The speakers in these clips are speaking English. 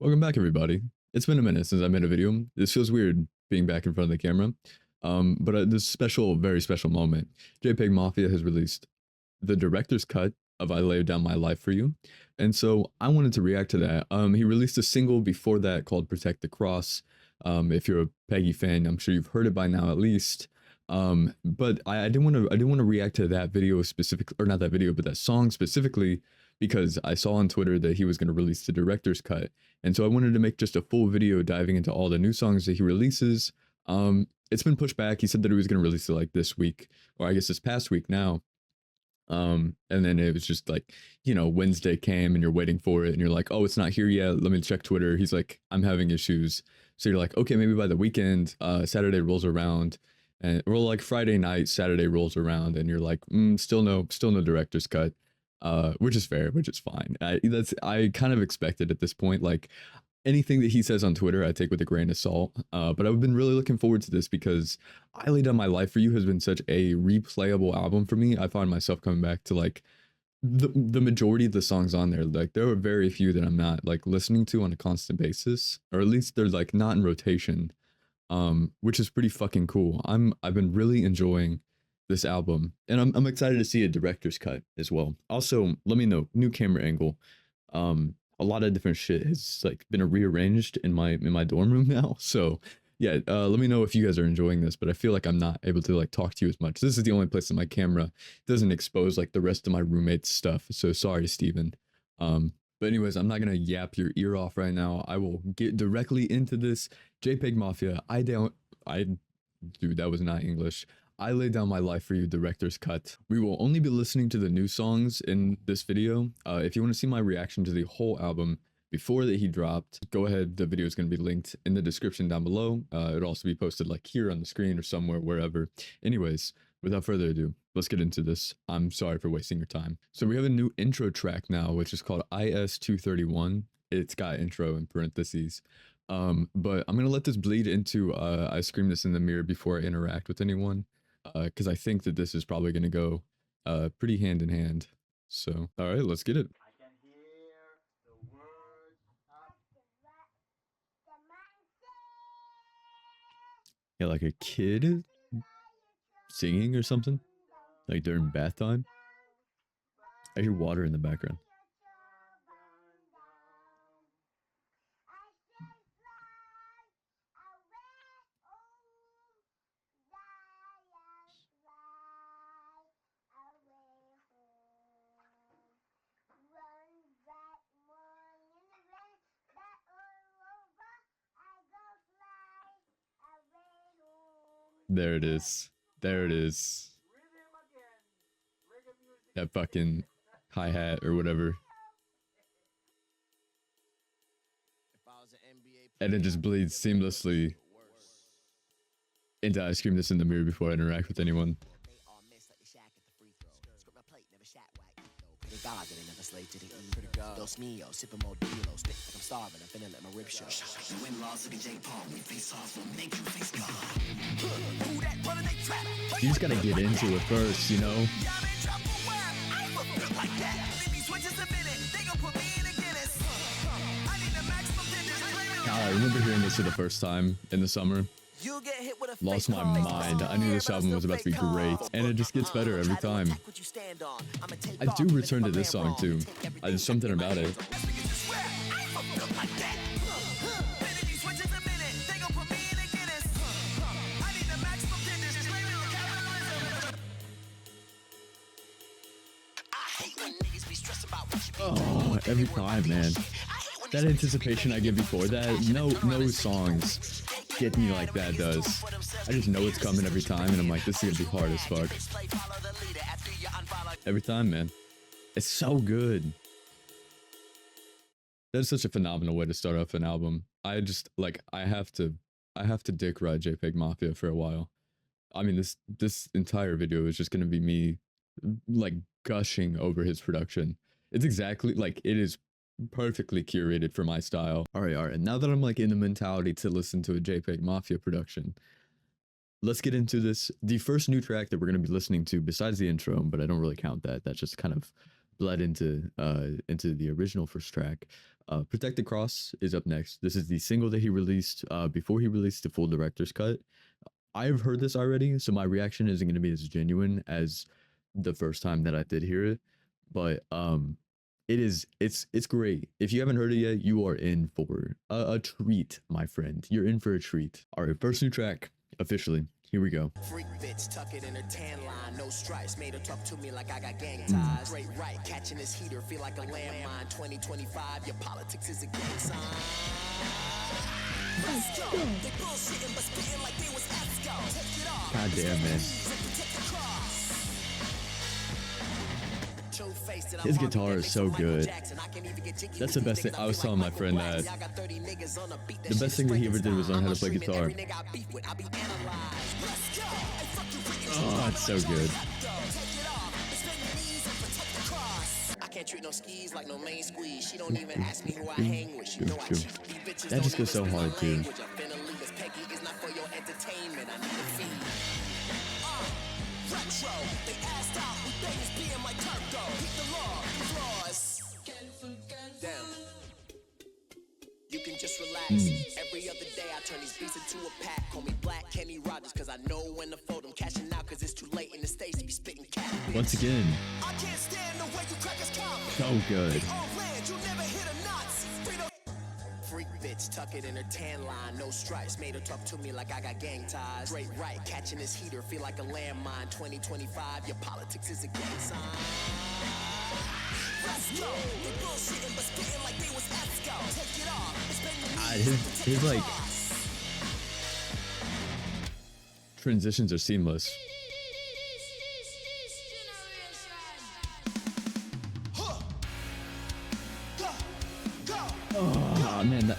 Welcome back, everybody. It's been a minute since I made a video. This feels weird being back in front of the camera. But this special, very special moment. JPEGMAFIA has released the director's cut of I Lay Down My Life for You. And so I wanted to react to that. He released a single before that called Protect the Cross. If you're a Peggy fan, I'm sure you've heard it by now at least. But I didn't want to react to that video specifically, or not that video, but that song specifically, because I saw on Twitter that he was going to release the director's cut. And so I wanted to make just a full video diving into all the new songs that he releases. It's been pushed back. He said that he was going to release it like this week, or I guess this past week now. And then it was just like, Wednesday came and you're waiting for it and you're like, oh, it's not here yet. Let me check Twitter. He's like, I'm having issues. So you're like, okay, maybe by the weekend, Saturday rolls around and or like Friday night, Saturday rolls around and you're like, still no director's cut. Which is fair, which is fine. I kind of expected at this point, like anything that he says on Twitter, I take with a grain of salt. But I've been really looking forward to this because I Lay Down My Life for You has been such a replayable album for me. I find myself coming back to like the majority of the songs on there. Like there are very few that I'm not like listening to on a constant basis, or at least they're like not in rotation. Which is pretty fucking cool. I've been really enjoying this album, and I'm excited to see a director's cut as well. Also, let me know, new camera angle. A lot of different shit has like been rearranged in my dorm room now. So yeah, let me know if you guys are enjoying this, but I feel like I'm not able to like talk to you as much. This is the only place that my camera doesn't expose like the rest of my roommate's stuff. So sorry, Steven. But anyways, I'm not gonna yap your ear off right now. I will get directly into this. JPEGMAFIA, dude, that was not English. I Lay Down My Life for You director's cut. We will only be listening to the new songs in this video. If you want to see my reaction to the whole album before that he dropped, go ahead. The video is going to be linked in the description down below. It'll also be posted like here on the screen or somewhere, wherever. Anyways, without further ado, let's get into this. I'm sorry for wasting your time. So we have a new intro track now, which is called IS-231. It's got intro in parentheses. But I'm gonna let this bleed into I Scream This in the Mirror before I interact with anyone, because I think that this is probably gonna go pretty hand in hand. So all right, let's get it. Yeah, like a kid singing or something, like during bath time. I hear water in the background. There it is. There it is. That fucking hi-hat or whatever. And it just bleeds seamlessly into I Scream This in the Mirror before I interact with anyone. You just gotta get into it first, you know? God, I remember hearing this for the first time in the summer. Lost my mind. I knew this album was about to be great, and it just gets better every time. I do return to this song too. There's something about it. Oh, every time, man. That anticipation I get before that, no songs get me like that does. I just know it's coming every time, and I'm like, this is gonna be hard as fuck. Every time, man. It's so good. That's such a phenomenal way to start off an album. I just like I have to dick ride JPEGMAFIA for a while. I mean, this entire video is just gonna be me like gushing over his production. It's exactly like it is perfectly curated for my style. All right. Now that I'm like in the mentality to listen to a JPEGMAFIA production, let's get into this. The first new track that we're going to be listening to, besides the intro, but I don't really count that. That's just kind of bled into the original first track. Protect the Cross is up next. This is the single that he released before he released the full director's cut. I've heard this already, so my reaction isn't going to be as genuine as the first time that I did hear it, but it's great. If you haven't heard it yet, you are in for a treat, my friend. You're in for a treat. All right, first new track officially. Here we go. Freak bitch, tuck it in her tan line, no stripes, made her talk to me like I got gang ties. Straight right, catching this heater, feel like a landmine. 2025, your politics is a gang sign. Let's go. They bullshitting but spitting like they was Esco. Take it off. God damn, man. His guitar is so good. That's the best thing. I was telling my friend that the best thing that he ever did was learn how to play guitar. Oh, it's so good. I can't treat no skis like no main squeeze. She don't even ask me who I hang with. She know I cheat. That just goes so hard too. Retro, they asked out with things being like Turco. Beat the law, flaws. Damn. You can just relax. Every other day I turn these beats into a pack. Call me Black Kenny Rogers, cause I know when to fold them. Cashing out cause it's too late in the States to be spitting cat. Once again. I can't stand the way you crackers come. So good. You never hit a Nazi. Freak bitch, tuck it in her tan line, no stripes, made her talk to me like I got gang ties. Straight right, catching this heater, feel like a landmine. 2025, your politics is a gang sign. Let's go. They bullshitting but spitting like they was Esco. Take it off. His like transitions are seamless. Oh man,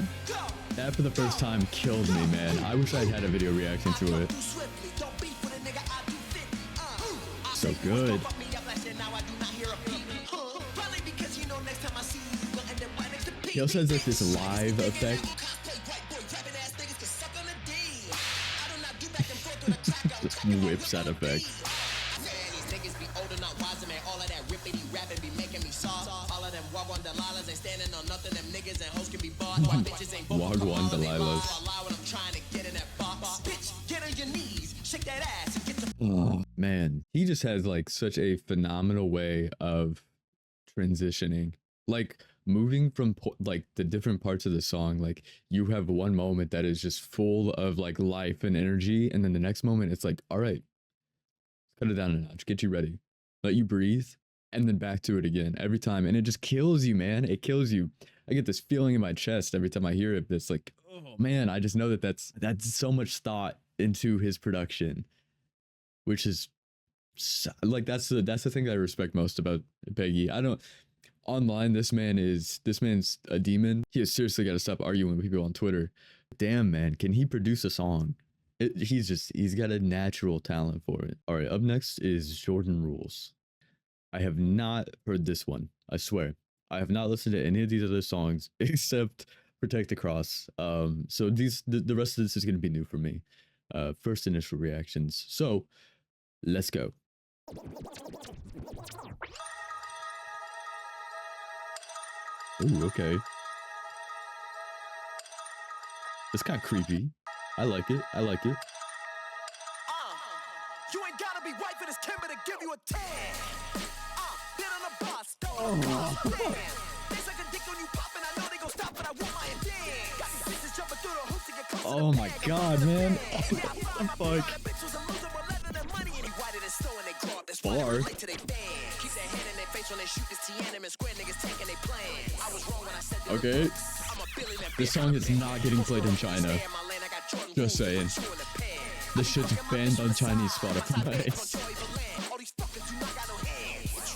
that for the first time killed me, man. I wish I'd had a video reaction to it. So good. He also has like this live effect. Just whips that effect. Wagwan Delilahs. Oh man, he just has like such a phenomenal way of transitioning, like moving from like the different parts of the song. Like you have one moment that is just full of like life and energy, and then the next moment it's like, all right, cut it down a notch, get you ready, let you breathe, and then back to it again every time. And it just kills you, man. It kills you. I get this feeling in my chest every time I hear it. That's like, oh man, I just know that that's so much thought into his production, which is like, that's the thing that I respect most about Peggy. I don't, online, this man's a demon. He has seriously got to stop arguing with people on Twitter. Damn, man, can he produce a song? He's got a natural talent for it. All right, up next is Jordan Rules. I have not heard this one, I swear. I have not listened to any of these other songs except Protect the Cross. So the rest of this is going to be new for me. First initial reactions. So let's go. Ooh, okay. It's kind of creepy. I like it. I like it. You ain't gotta be white for this Kimber to give you a 10. Been on a bus, Oh. They suck a dick on you popping. I know they gon' stop, but I want my dance. Got these bitches jumping through the hoops to get close. Oh my god, man. What the fuck? Bar. Okay. This song is not getting played in China. Just saying. This shit's banned on Chinese Spotify.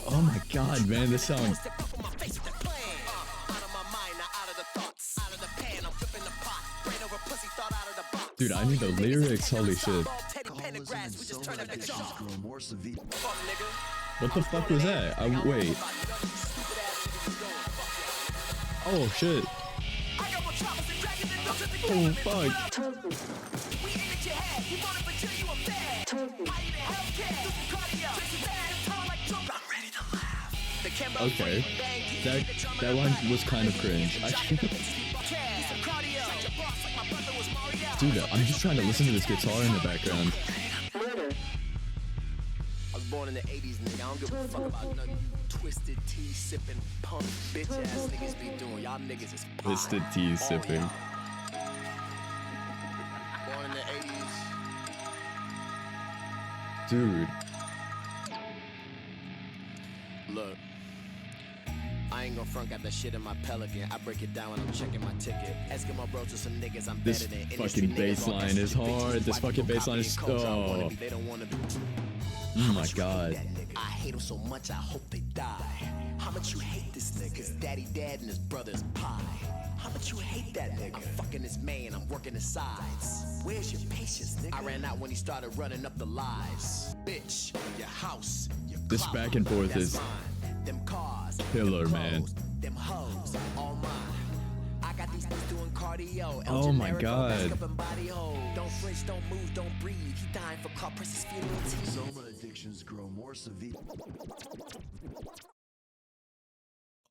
Oh my god, man, this song. Dude, I need the lyrics, holy shit. What the fuck was that? Wait. Oh shit. Oh fuck. Okay, that line was kind of cringe. Dude, I'm just trying to listen to this guitar in the background. I was born in the 80s, nigga. I don't give a fuck about nothing you twisted tea sipping punk bitch ass niggas be doing. Y'all niggas is pie. Twisted tea sipping. Born in the 80s. Dude. Look, I ain't gonna front, got that shit in my Pelican. I break it down when I'm checking my ticket. Asking my bros to some niggas I'm This better than. fucking bass line is hard. This fucking bass line is oh. They don't wanna be. Oh my god. I hate him so much, I hope they die. How much you hate this nigga? His daddy dead and his brother's pie. How much you hate that nigga? I'm fucking his man, I'm working his sides. Where's your patience, nigga? I ran out when he started running up the lives. Bitch, your house, your This clout, back and forth that's is mine. Them cars, killer, them man. clothes, them hoes, all mine. I got these niggas doing cardio. Oh my god. Don't flinch, don't move, don't breathe. He dying for car presses, funeral tea. Soma addictions grow more severe.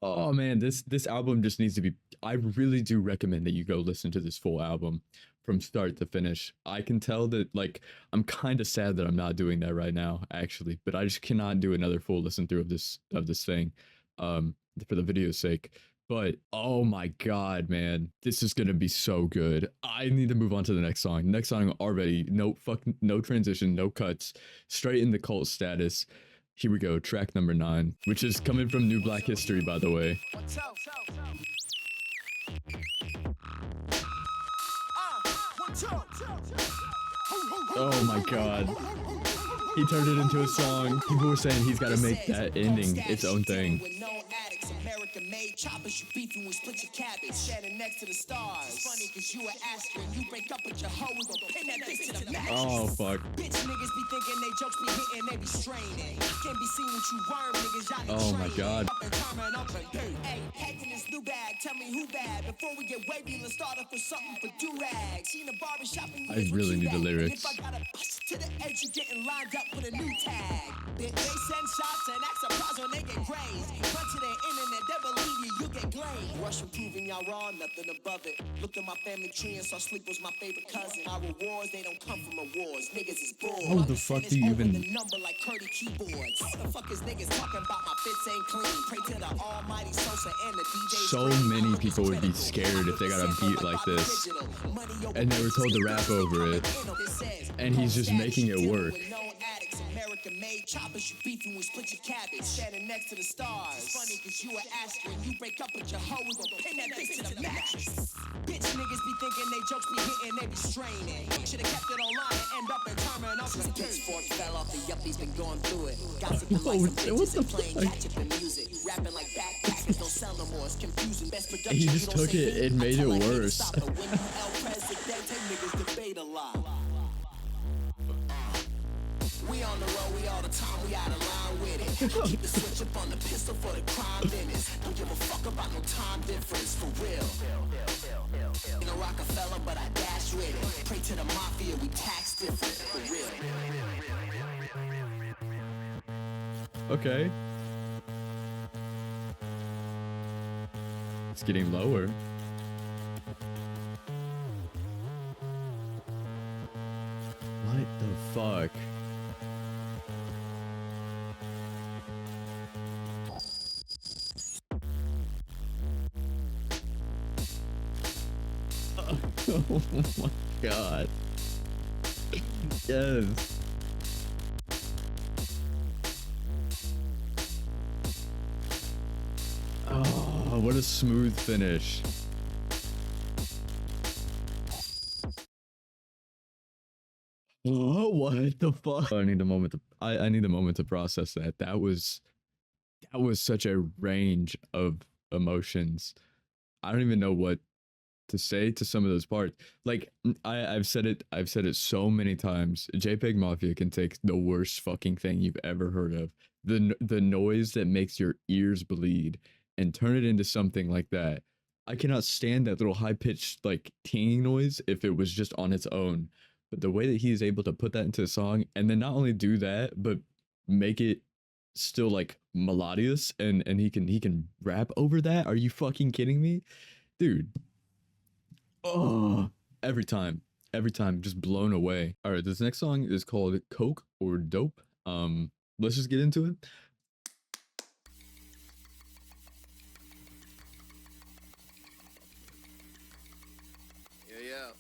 Oh man, this album just needs to be. I really do recommend that you go listen to this full album from start to finish. I can tell that, like, I'm kind of sad that I'm not doing that right now, actually, but I just cannot do another full listen through of this thing, for the video's sake. But oh my god, man, this is gonna be so good. I need to move on to the next song. Next song already, no transition, no cuts, straight into cult status. Here we go, track number 9, which is coming from New Black History, by the way. Oh my god. He turned it into a song. People were saying he's got to make that ending its own thing. Made choppers, you beefing with split your cabbage, standing next to the stars. It's funny cause you were asking, you break up with your hoe, we gon' pin that bitch to the mattress. Oh fuck. Bitch niggas be thinking they jokes be hitting, they be straining. Can't be seen with you worm niggas, y'all be oh my god. up and turning up and hey, head in this new bag, tell me who bad. Before we get wavy, let's start up with something for do-rag. Seen a barbershop and I really need the lyrics. If I gotta push to the edge, you getting lined up with a new tag. They send shots and act surprised when they get grazed. Run to the internet, they believe you get glazed. Rush from proving y'all wrong, nothing above it. Looked at my family tree and saw sleep was my favorite cousin. Our rewards, they don't come from awards. Niggas is bored. How the fuck do you even... The number like Curdy keyboards. How the fuck is niggas talking about my fits ain't clean? Pray to the almighty Sosa and the DJ. So many people would be scared if they got a beat like this. And they were told to rap over it. And he's just making it work. American made choppers, you beefing with split your cabbage, standing next to the stars. It's funny cause you were asking, you break up with your hoe, we gon' pin that bitch to the mattress. Bitch niggas be thinking they jokes be hitting, they be straining. Should've kept it online and end up and turning up since pitchfork fell off, the yuppies been going through it. Gossiping like some bitches and playing catch up in music. Rapping like backpackers don't sell no more, it's confusing. Best production, he just took it and made it worse. Niggas debate a lot. We on the road, we all the time, we out of line with it. Keep the switch up on the pistol for the crime limits. Don't give a fuck about no time difference, for real. In a Rockefeller, but I dash with it. Pray to the mafia, we tax different, for real. Okay. It's getting lower. What the fuck? Oh my god. Yes. Oh, what a smooth finish. Oh, what the fuck? I need a moment to I need a moment to process that. That was such a range of emotions. I don't even know what to say to some of those parts. Like I've said it so many times. JPEGMAFIA can take the worst fucking thing you've ever heard of, the noise that makes your ears bleed, and turn it into something like that. I cannot stand that little high-pitched like tinging noise if it was just on its own. But the way that he is able to put that into a song and then not only do that, but make it still like melodious, and he can rap over that. Are you fucking kidding me, dude? Oh, every time, every time, just blown away. All right, this next song is called Coke or Dope. Let's just get into it. Yeah.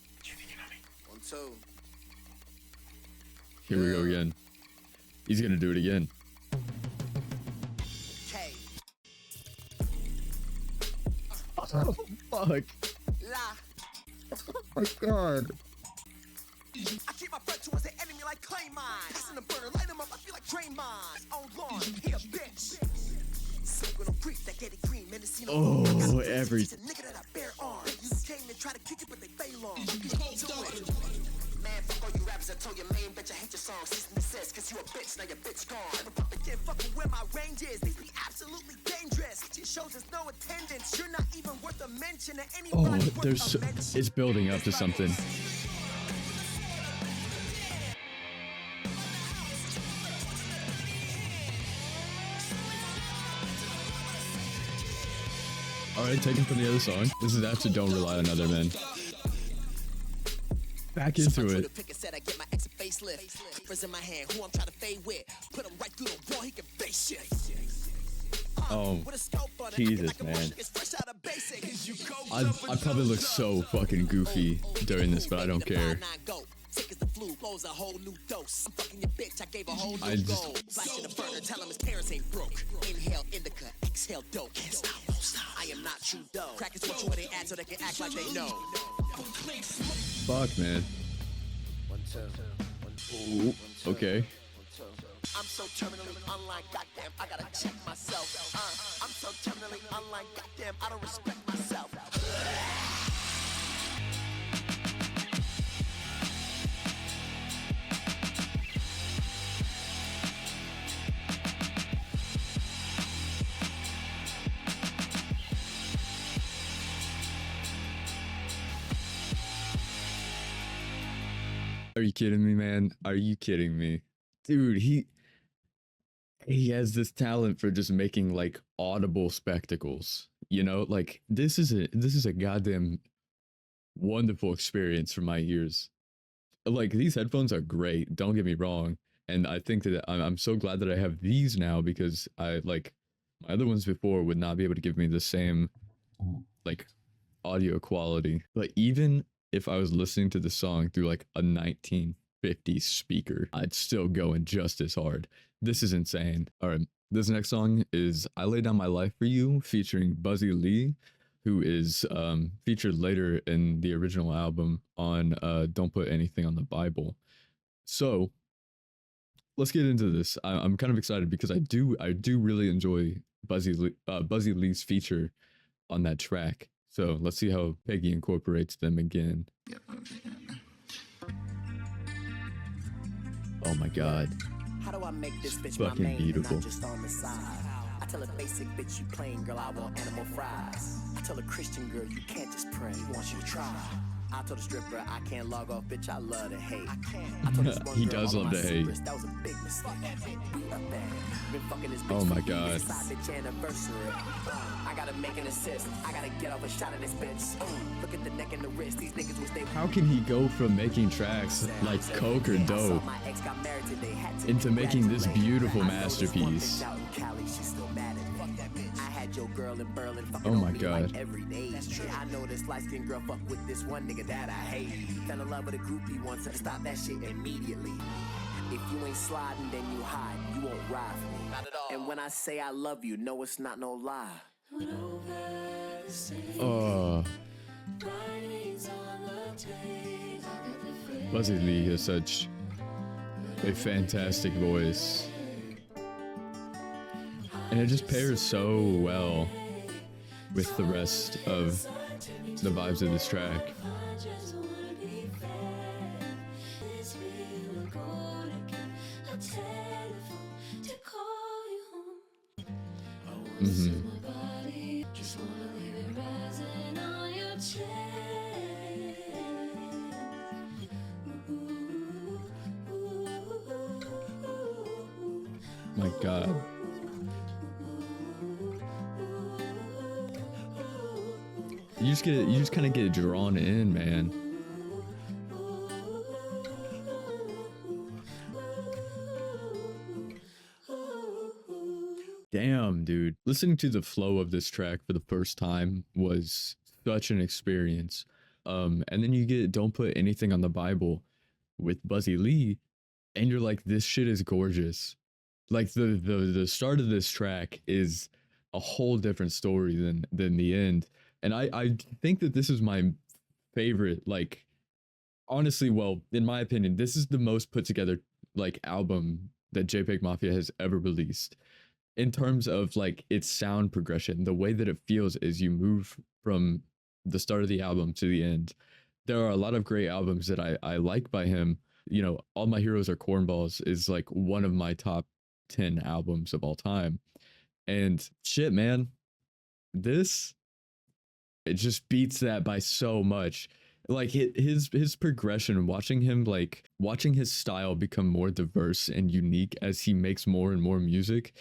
1, 2. Here we go again. He's gonna do it again. K. Oh, fuck. La. Oh my god. I keep my front towards the enemy like clay mines. Listen to burner, light 'em up, I feel like train mines. On lawn, here, bitch. Smoking on creep, that get it green, man, it's Oh, every. nigga that I bear on. You came to try to kick it, but they fail on. Man, fuck all you rappers, I told your main bitch I hate your songs. Cease and desist, cause you a bitch, now your bitch gone. Never pop again, fucking where my range is. These be absolutely dangerous. It shows there's no attendance. You're not even worth a mention to anybody. Oh, there's it's building up to something. All right, taken from the other song. This is after Don't Rely on Other Men. Back into it. Said I get my ex a facelift. Clippers in my hand, who I'm trying to fade with. Put him right through the wall, he can face shit. Oh, Jesus, man. I probably look so fucking goofy during this, but I don't care. Sick as the flu, blows a whole new dose. I'm fucking your bitch, I gave a whole new goal. Flash in the burner, tell him his parents ain't broke. Inhale indica, exhale dope. Can't stop, won't stop. I am not Trudeau. Crackers want you where they at so they can act like they know. Fuck, man. 1, 2. Ooh, okay. I'm so terminally unlike, goddamn, I gotta check myself. I'm so terminally unlike, goddamn, I don't respect myself. Are you kidding me, man? Are you kidding me? Dude, he has this talent for just making like audible spectacles. You know, like this is a goddamn wonderful experience for my ears. Like these headphones are great, don't get me wrong. And I think that I'm so glad that I have these now because I like my other ones before would not be able to give me the same like audio quality. But even if I was listening to the song through like a 1950s speaker, I'd still go in just as hard. This is insane. All right, this next song is I Lay Down My Life For You featuring Buzzy Lee, who is featured later in the original album on Don't Put Anything on the Bible. So let's get into this. I'm kind of excited because I do really enjoy Buzzy Lee's feature on that track. So let's see how Peggy incorporates them again. Oh my god. How do I make this bitch Fucking my main beautiful. and not just on the side? I tell a basic bitch you plain, girl, I want animal fries. I tell a Christian girl you can't just pray, he wants you to try. I told a stripper I can't log off, bitch, I love to hate. I told this one He girl does all love of my to hate. secrets, that was a big mistake. We up there, been fucking this bitch Oh my for god. years, side bitch anniversary. I gotta make an assist, I gotta get off a shot of this bitch. Look at the neck and the wrist, these niggas wish they. How can he go from making tracks like Coke or Dope into making this beautiful masterpiece? Oh my god. Every day. I know this light-skinned girl fuck with this one nigga that I hate. Fell in love with a groupie once and stop that shit immediately. If you ain't sliding, then you hide. You won't ride for me. Not at all. And when I say I love you, no, it's not no lie. Oh. Buzzy Lee has such a fantastic voice. And it just pairs so well with the rest of the vibes of this track. Mm-hmm. My god. you just kind of get drawn in, man. Damn, dude. Listening to the flow of this track for the first time was such an experience. And then you get Don't Put Anything on the Bible with Buzzy Lee, and you're like, this shit is gorgeous. Like the start of this track is a whole different story than the end. And I think that this is my favorite, like, honestly, well, in my opinion, this is the most put together like album that JPEGMAFIA has ever released in terms of like its sound progression. The way that it feels as you move from the start of the album to the end. There are a lot of great albums that I like by him. You know, All My Heroes Are Cornballs is like one of my top 10 albums of all time. And shit, man, this, it just beats that by so much. Like his progression, watching his style become more diverse and unique as he makes more and more music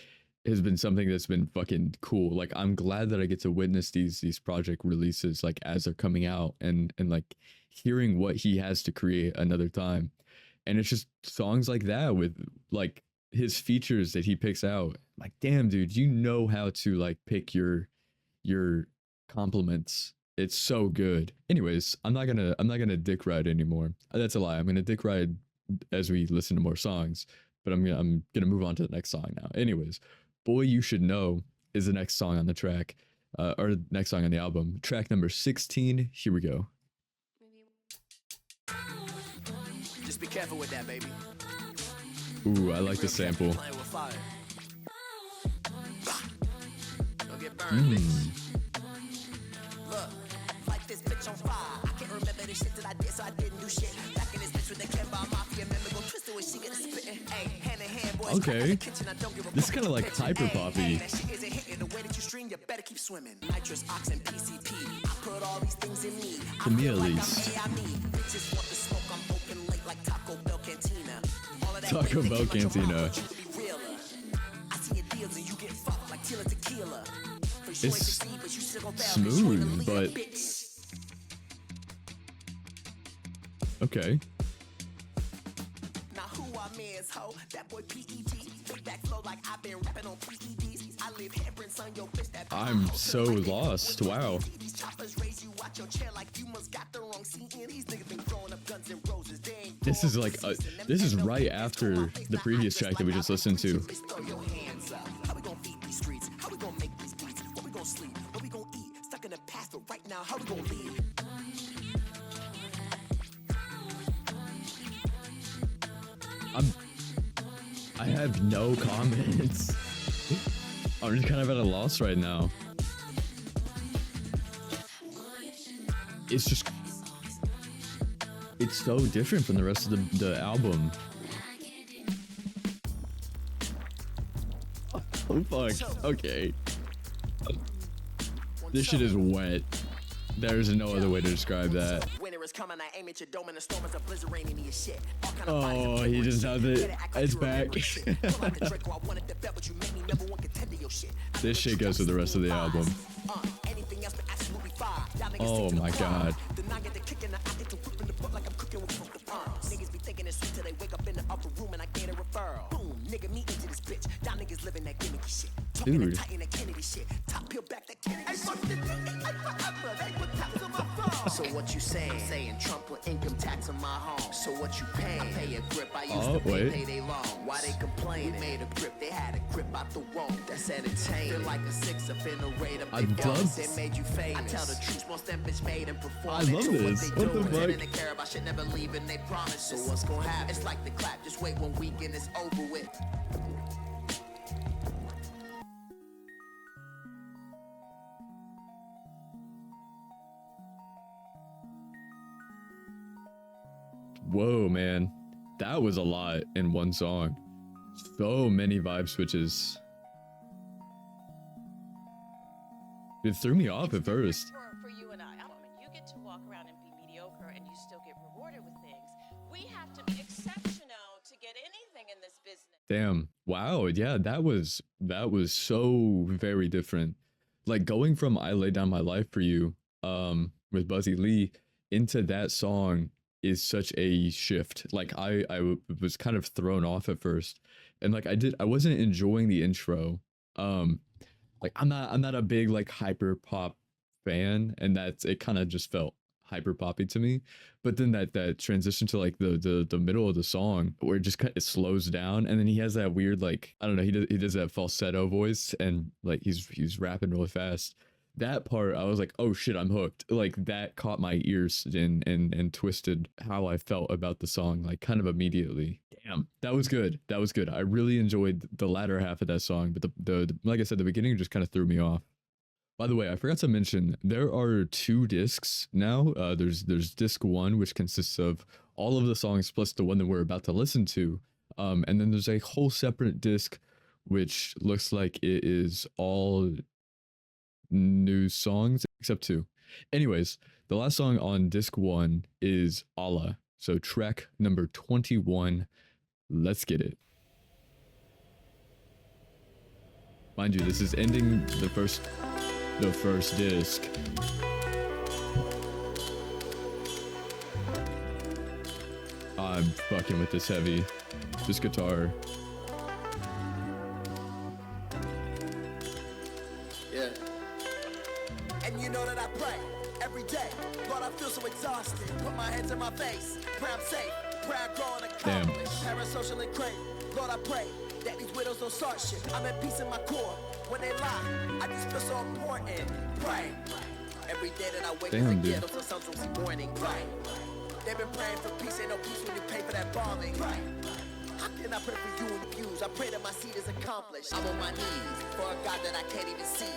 has been something that's been fucking cool. Like, I'm glad that I get to witness these project releases like as they're coming out, and like hearing what he has to create another time. And it's just songs like that with like his features that he picks out. Like, damn, dude, you know how to like pick your compliments. It's so good. Anyways, I'm not gonna dick ride anymore. That's a lie. I'm gonna dick ride as we listen to more songs, but I'm gonna move on to the next song now. Anyways, Boy You Should Know is the next song on the track, or next song on the album. Track number 16. Here we go. Just be careful with that, baby. Ooh, I like the sample. Playing with fire. Don't get burned, bitch. Look, like this bitch on fire. I can't remember the shit that I did, so I didn't do shit. Back in this bitch with the Mafia, remember go twisted when she get spitting. Hey, hand in hand, boys. Okay. This is kind of like hyper poppy. That shit isn't hitting the way that you stream, you better keep swimming. Nitrous, ox, and PCP. I put all these things in me. To me at least. Bitches want the smoke, I'm open late like Taco Bell Cantina. All of that Taco Bell Cantina. I see your deals and you get fucked like Tila Tequila. It's smooth, but okay. Now who I'm is ho, that boy PET. Big back flow like I've been rapping on PEDs. I live handprints on your bitch that I'm so lost. Wow. these choppers raise you out your chair like you must got the wrong seat in. These niggas been throwing up guns and roses. They ain't This is like this is right after the previous track that we just listened to. throw your hands up. How we gonna feed these streets? How we gonna make these beats? What we gonna sleep? What we gonna eat? Stuck in the past, but right now, how we gonna leave? I have no comments. I'm just kind of at a loss right now. It's just, it's so different from the rest of the album. Oh fuck. Okay. This shit is wet. There's no other way to describe that. Winter is coming, I aim at your dome and the storm is a blizzard raining me as shit. All kind of Oh, bodies he just has it. It's back. This shit goes with the rest of the album. Oh my god. Niggas be thinking it's sweet till they wake up in the upper room and I get a referral. Boom, nigga, me into this bitch. Y'all niggas living that gimmicky shit. Talking Dude. that tight and that Kennedy shit. Top peel back that Kennedy shit. So what you saying? Saying Trump put income tax on my home. So what you paying? I pay a grip. I used to pay payday loan. Why they complain? We made a grip. They had a grip out the womb. That's entertaining. Feel like a six up in the rate of I love it made you famous. I tell the truth, most them bitch made and perform. I love this. What the fuck? They care about shit, never leaving they promise. So what's gonna happen? It's like the clap. Just wait 1 week and it's over with. Whoa, man. That was a lot in one song. So many vibe switches. It threw me off at first. For you and I mean, you get to walk around and be mediocre and you still get rewarded with things. We have to be exceptional to get anything in this business. Damn. Wow. Yeah, that was so very different. Like going from I Lay Down My Life for You with Buzzy Lee into that song is such a shift. Like was kind of thrown off at first, and like I wasn't enjoying the intro. Like I'm not a big like hyper pop fan, and that's it kind of just felt hyper poppy to me. But then that transition to like the middle of the song where it just it slows down, and then he has that weird like I don't know, he does that falsetto voice, and like he's rapping really fast. That part I was like, oh shit, I'm hooked. Like that caught my ears and twisted how I felt about the song like kind of immediately. Damn, that was good. That was good. I really enjoyed the latter half of that song, but the like I said, the beginning just kind of threw me off. By the way, I forgot to mention there are 2 discs now. There's disc 1, which consists of all of the songs plus the one that we're about to listen to, and then there's a whole separate disc, which looks like it is all new songs except 2. Anyways, the last song on disc 1 is Allah. So track number 21. Let's get it. Mind you, this is ending the first disc. I'm fucking with this heavy. This guitar. Yeah. And you know that I pray every day. Lord, I feel so exhausted. Put my hands in my face. Pray I'm safe. Pray I grow and accomplish. Parasocial and crazy. Lord, I pray that these widows don't start shit. I'm at peace in my core. When they lie, I just feel so important. Pray. Every day that I wake up and get those sons will see morning. Pray. They've been praying for peace. Ain't no peace when you pay for that bombing. Pray. How can I pray for you and views? I pray that my seed is accomplished. I'm on my knees for a God that I can't even see.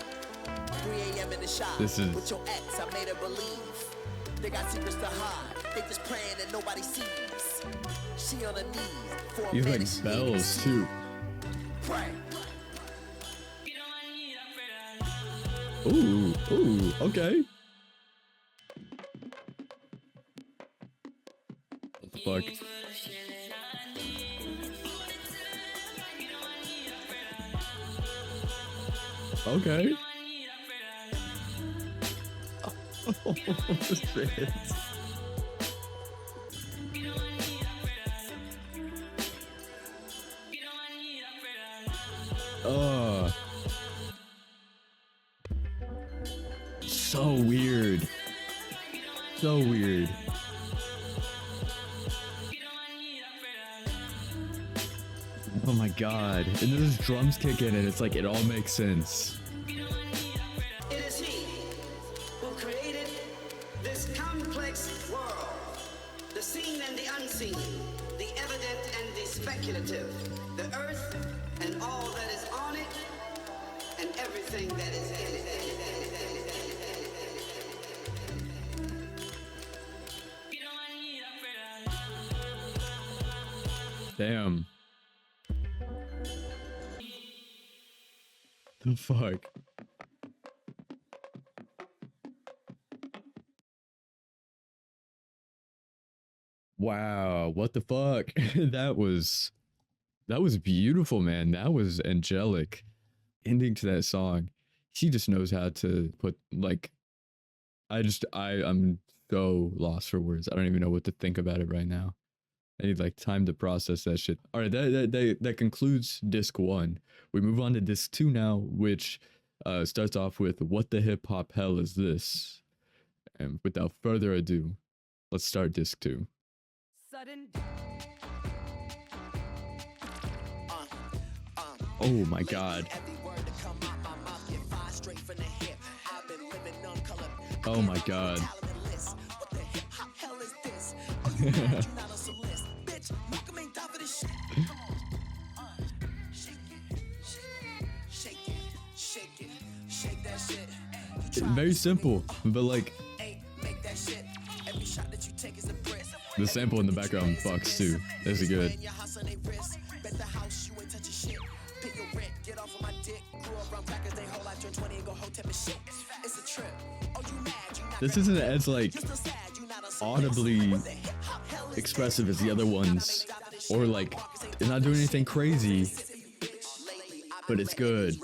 3 a.m. in the shop. With your ex, I made her believe. They got secrets to hide. They just praying that nobody sees. She on her knees for a minute. He's like bells too. Pray. Ooh, okay. What the fuck? Okay. Oh, shit. So weird. So weird. Oh my god. And then there's drums kick in and it's like it all makes sense. It is he who created this complex world. The seen and the unseen, the evident and the speculative, the earth and all that is on it, and everything that is in it. Damn. The fuck? Wow, what the fuck? That was beautiful, man. That was angelic. Ending to that song. She just knows how to put like I'm so lost for words. I don't even know what to think about it right now. I need like time to process that shit. All right, that concludes disc 1. We move on to disc 2 now, which starts off with "What the hip hop hell is this?" And without further ado, let's start disc 2. Sudden. Oh my god. Oh my god. Very simple, but like the sample in the background fucks too. This is good. This isn't as like audibly expressive as the other ones, or like it's not doing anything crazy, but it's good.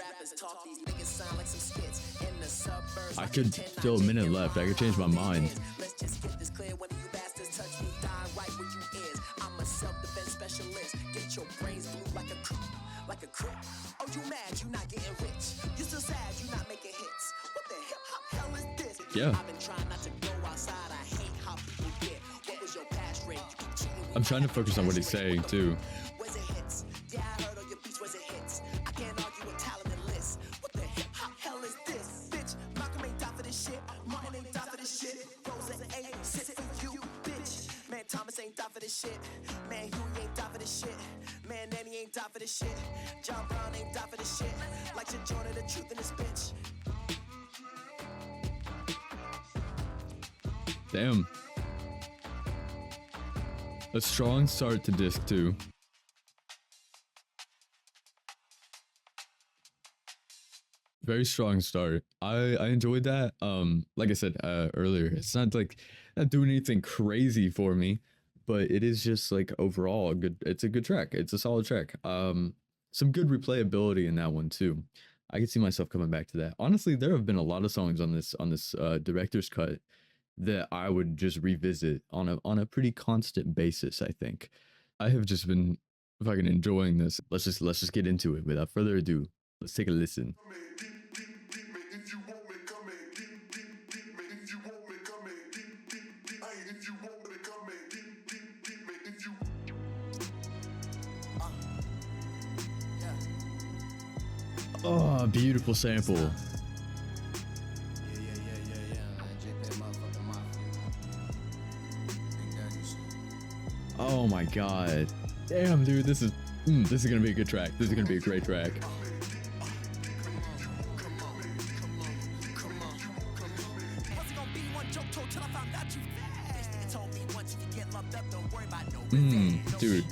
I could still a minute left. I could change my mind. Let's just get this clear. When you bastards touch me, dying right where you is. I'm a self-defense specialist. Get your brains blue like a crick. Oh, you mad? You not getting rich. You still sad? You not making hits. What the hell is this? Yeah. I've been trying not to go outside. I hate how people get. What was your pass rate? You keep cheating. I'm trying to focus on what he's saying too. Where's it hits? Yeah, I heard on your beats where's it hits. I can't argue with talent and lists. What the hell is this? Bitch, Malcolm ain't die for this shit. Martin ain't die for this shit. Rosa ain't sit for you, bitch. Man, Thomas ain't die for this shit. Man, Huey ain't die for this shit. Man, Nanny ain't die for this shit. John Brown ain't die for this shit. Like to join the truth in this bitch. Damn. A strong start to disc 2. Very strong start. I enjoyed that. Like I said earlier, it's not like not doing anything crazy for me, but it is just like overall a good, it's a good track. It's a solid track. Some good replayability in that one too. I can see myself coming back to that. Honestly, there have been a lot of songs on this director's cut that I would just revisit on a pretty constant basis, I think. I have just been fucking enjoying this. Let's just get into it without further ado. Let's take a listen. Oh, beautiful sample. Oh my god. Damn, dude, this is gonna be a good track. This is gonna be a great track. Dude.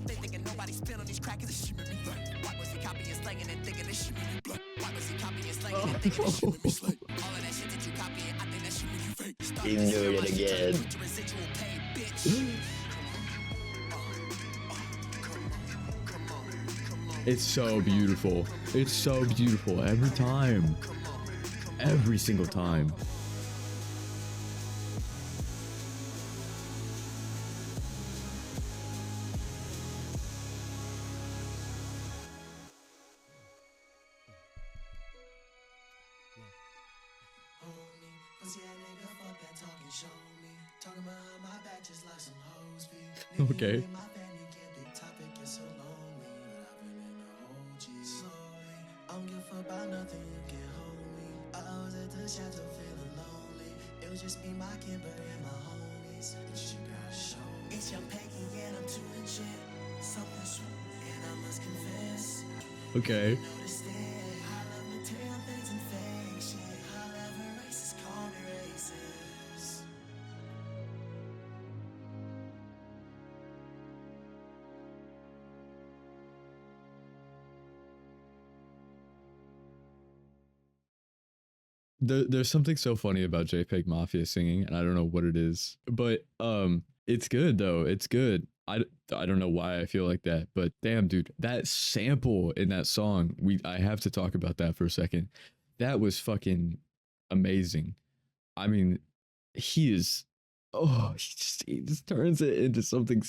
They thinking nobody spit on these crackers. This shit make me blunt. Why was he copying and slanging and thinking this shit make me blunt? Why was he copying and slanging and thinking this shit make me slick? All of that shit that you copying, I think that shit make you fake. You knew it again. Your residual pay, bitch. It's so beautiful. It's so beautiful every time. Every single time. Okay. Just be my Kimber and my homies. It's young Peggy and I'm too legit. Something sweet and I must confess. Okay. Notice that I love material things and fake shit. However, racist call me racist. There's something so funny about JPEGMAFIA singing, and I don't know what it is, but it's good though. It's good. I don't know why I feel like that, but damn, dude, that sample in that song, I have to talk about that for a second. That was fucking amazing. I mean, he just turns it into something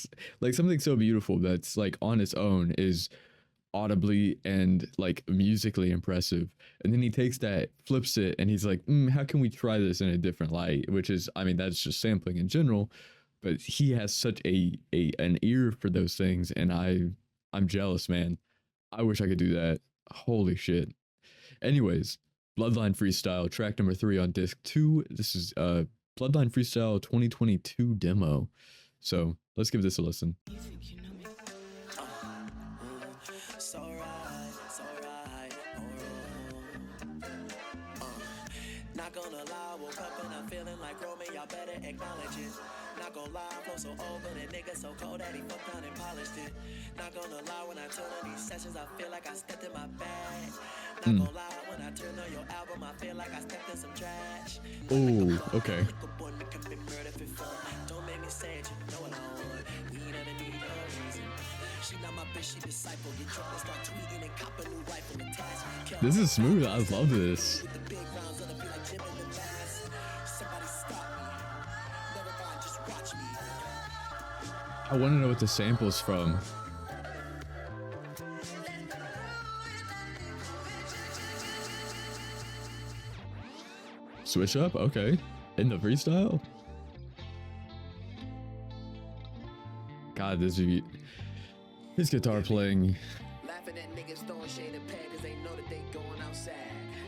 so beautiful that's like on its own is audibly and like musically impressive, and then he takes that, flips it, and he's like, how can we try this in a different light? Which is, I mean, that's just sampling in general, but he has such an ear for those things, and I'm jealous, man. I wish I could do that. Holy shit. Anyways, Bloodline Freestyle, track number 3 on disc 2. This is Bloodline Freestyle 2022 demo. So let's give this a listen. Not gonna lie, woke up and I'm feeling like Roman, y'all better acknowledge it. Now Not gonna lie, flow so old, but a nigga so cold that he fucked down and polished it. Not gonna lie, when I turn on these sessions, I feel like I stepped in my bag. Not gonna lie, when I turn on your album, I feel like I stepped in some trash. Oh, okay. Don't make me say it, you know what I want. We never need no reason. She not my bitch, she disciple. Get drunk and start tweeting and cop a new rifle attached. This is smooth. I love this. With the big rounds on the beat like Jim and the Bass. Somebody stop me. Never mind, just watch me. I want to know what the sample's from. Switch up? Okay. In the freestyle? God, this beat. His guitar playing. Laughing at niggas throwing shade and pad cause they know that they going outside.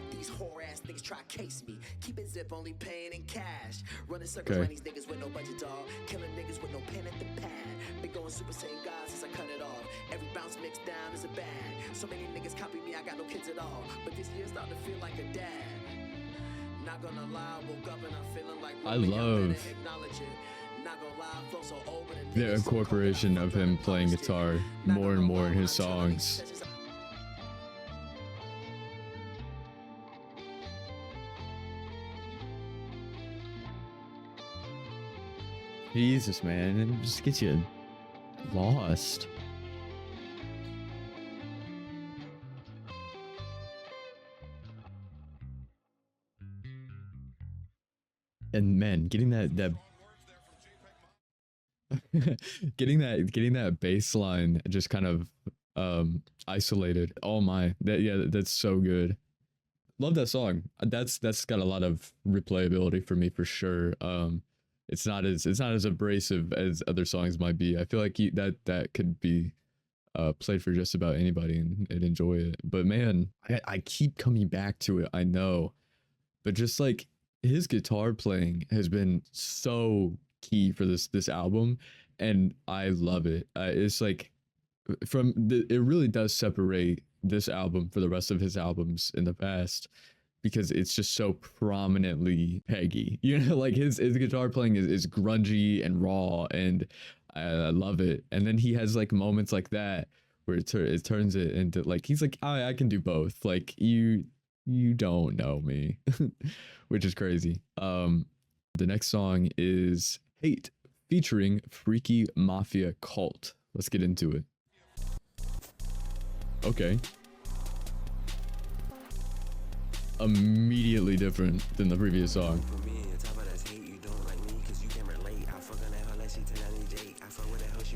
These whore ass niggas try case me. Keep it zip, only paying in cash. Running circles around these niggas with no budget, dog. Killing niggas with no pen at the pad. Been going super saiyan God since I cut it off. Every bounce mixed down is a bag. So many niggas copy me, I got no kids at all. But this year's starting to feel like a dad. Not gonna lie, woke up and I'm feeling like I love the incorporation of him playing guitar more and more in his songs. Jesus, man, it just gets you lost. And man, getting that getting that bass line just kind of isolated. Oh my, that's so good. Love that song. That's got a lot of replayability for me for sure. It's not as abrasive as other songs might be. I feel like that could be played for just about anybody and enjoy it. But man, I keep coming back to it. I know, but just like his guitar playing has been so key for this album, and I love it. It's like it really does separate this album for the rest of his albums in the past, because it's just so prominently Peggy. You know, like his guitar playing is grungy and raw, and I love it. And then he has like moments like that where it turns it into like he's like, I can do both. Like you don't know me, which is crazy. The next song is Hate featuring Freaky Mafia Cult. Let's get into it. Okay. Immediately different than the previous song.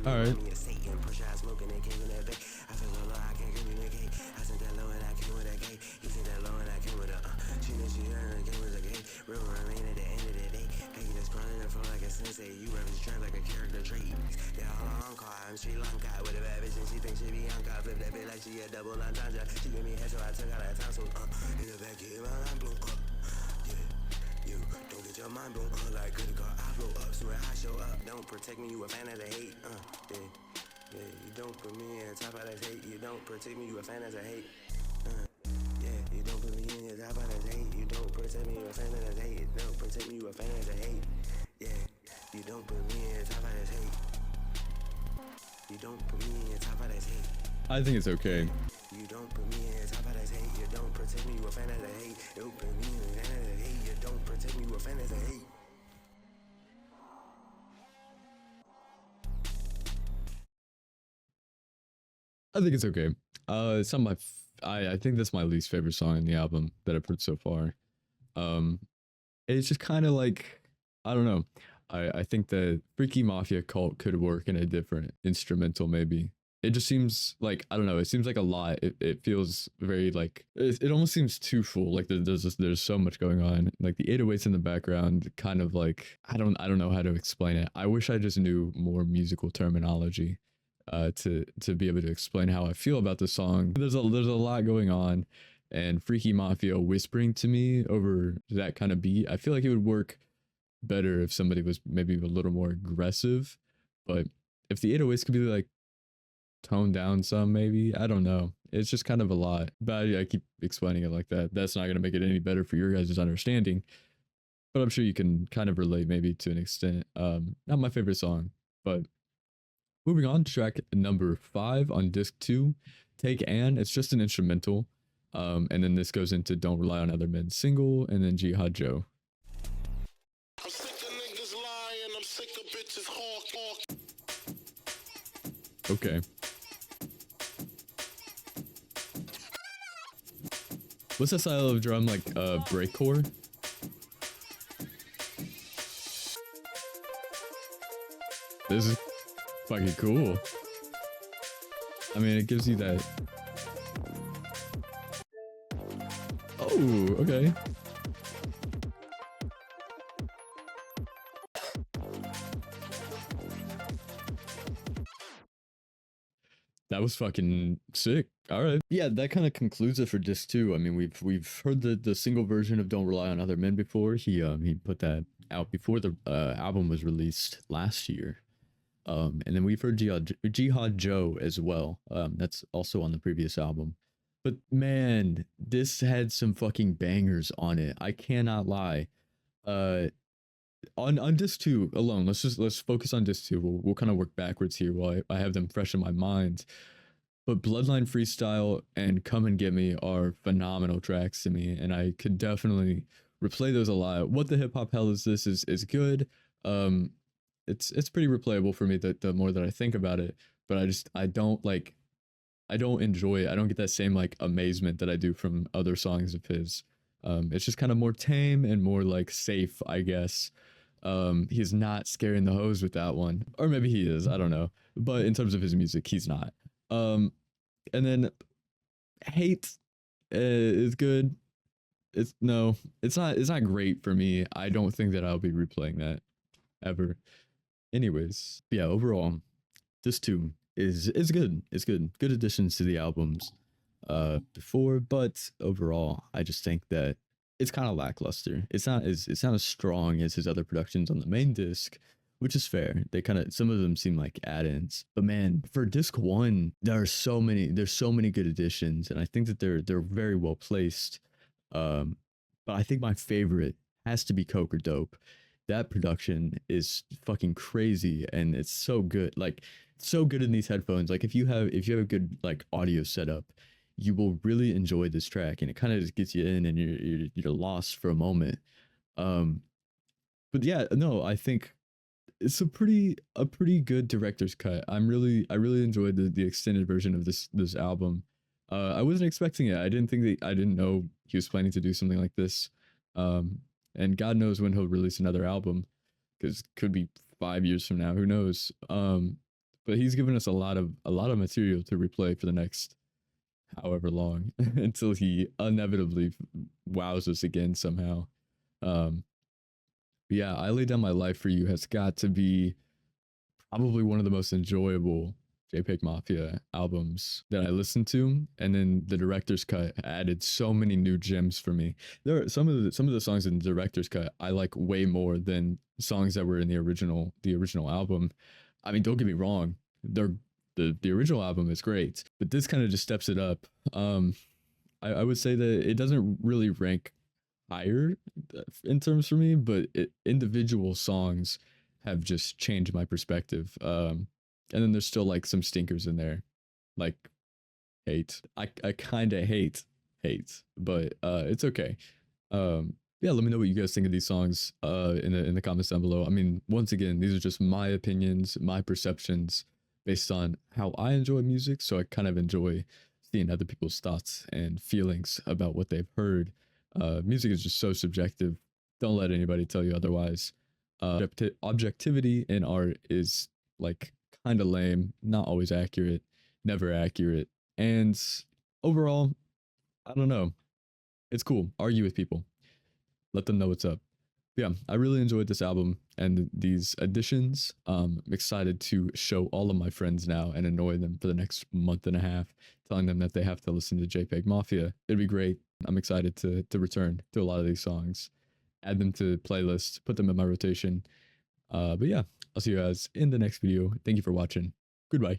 All right. Don't protect me, you a fan of the hate. Yeah, you don't put me in top of that hate. You don't protect me, you a fan of the hate. Yeah, you don't put me in top of that hate. You don't protect me, you a fan of the hate. You don't protect me, you a fan of the hate. Yeah, you don't put me in top of that hate. You don't put me in top of that hate. I think it's okay. You don't put me in top of that hate. You don't protect me, you a fan of the hate. You don't put me in top of that hate. You don't protect me, you a fan of the hate. I think it's okay. It's not my. I think that's my least favorite song in the album that I've heard so far. It's just kind of like, I don't know. I think the Freaky Mafia Cult could work in a different instrumental maybe. It just seems like, I don't know. It seems like a lot. It feels very like it almost seems too full. Like there's so much going on. Like the 808s in the background, kind of like I don't know how to explain it. I wish I just knew more musical terminology. To be able to explain how I feel about the song. There's a lot going on, and Freaky Mafia whispering to me over that kind of beat. I feel like it would work better if somebody was maybe a little more aggressive, but if the 808s could be like toned down some, maybe, I don't know. It's just kind of a lot, but I keep explaining it like that. That's not going to make it any better for your guys' understanding. but I'm sure you can kind of relate maybe to an extent. Not my favorite song, but moving on to track number 5 on disc 2, Take Ann. It's just an instrumental. And then this goes into Don't Rely on Other Men single, and then Jihad Joe. I'm sick of niggas lying, I'm sick of bitches hawk. Okay. What's that style of drum, like breakcore? This is fucking cool. I mean, it gives you that. Oh, okay. That was fucking sick. All right. Yeah, that kind of concludes it for disc 2. I mean, we've heard the single version of Don't Rely on Other Men before. He put that out before the album was released last year. And then we've heard Jihad Joe as well. That's also on the previous album. But man, this had some fucking bangers on it. I cannot lie. On disc 2 alone, let's focus on disc 2. We'll kind of work backwards here while I have them fresh in my mind. But Bloodline Freestyle and Come and Get Me are phenomenal tracks to me, and I could definitely replay those a lot. What the Hip Hop Hell Is This is good. It's pretty replayable for me the more that I think about it, but I don't enjoy it. I don't get that same like amazement that I do from other songs of his. It's just kind of more tame and more like safe, I guess. He's not scaring the hose with that one, or maybe he is, I don't know, but in terms of his music, he's not. And then Hate is good. It's not great for me. I don't think that I'll be replaying that ever. Anyways, yeah, overall this too is good. It's good additions to the albums before, but overall I just think that it's kind of lackluster. It's not as strong as his other productions on the main disc, which is fair. They kind of, some of them seem like add-ins, but man, for disc 1 there's so many good additions, and I think that they're very well placed. But I think my favorite has to be Coke or Dope. That production is fucking crazy, and it's so good. Like, so good in these headphones. Like, if you have a good like audio setup, you will really enjoy this track, and it kind of just gets you in, and you're lost for a moment. But yeah, no, I think it's a pretty good director's cut. I really enjoyed the extended version of this album. I wasn't expecting it. I didn't know he was planning to do something like this. And God knows when he'll release another album, because it could be 5 years from now. Who knows? But he's given us a lot of material to replay for the next however long until he inevitably wows us again somehow. Yeah, I Lay Down My Life for You has got to be probably one of the most enjoyable JPEGMAFIA albums that I listened to, and then the director's cut added so many new gems for me. There are some of the songs in the director's cut I like way more than songs that were in the original album. I mean, don't get me wrong, the original album is great, but this kind of just steps it up. I would say that it doesn't really rank higher in terms for me, but individual songs have just changed my perspective. And then there's still like some stinkers in there, like Hate. I kind of hate, but it's okay. Yeah, let me know what you guys think of these songs in the comments down below. I mean, once again, these are just my opinions, my perceptions based on how I enjoy music. So I kind of enjoy seeing other people's thoughts and feelings about what they've heard. Music is just so subjective. Don't let anybody tell you otherwise. Objectivity in art is like kind of lame, not always accurate, never accurate. And overall, I don't know. It's cool. Argue with people. Let them know what's up. Yeah, I really enjoyed this album and these additions. I'm excited to show all of my friends now and annoy them for the next month and a half, telling them that they have to listen to JPEGMAFIA. It'd be great. I'm excited to return to a lot of these songs, add them to playlists, put them in my rotation. But yeah, I'll see you guys in the next video. Thank you for watching. Goodbye.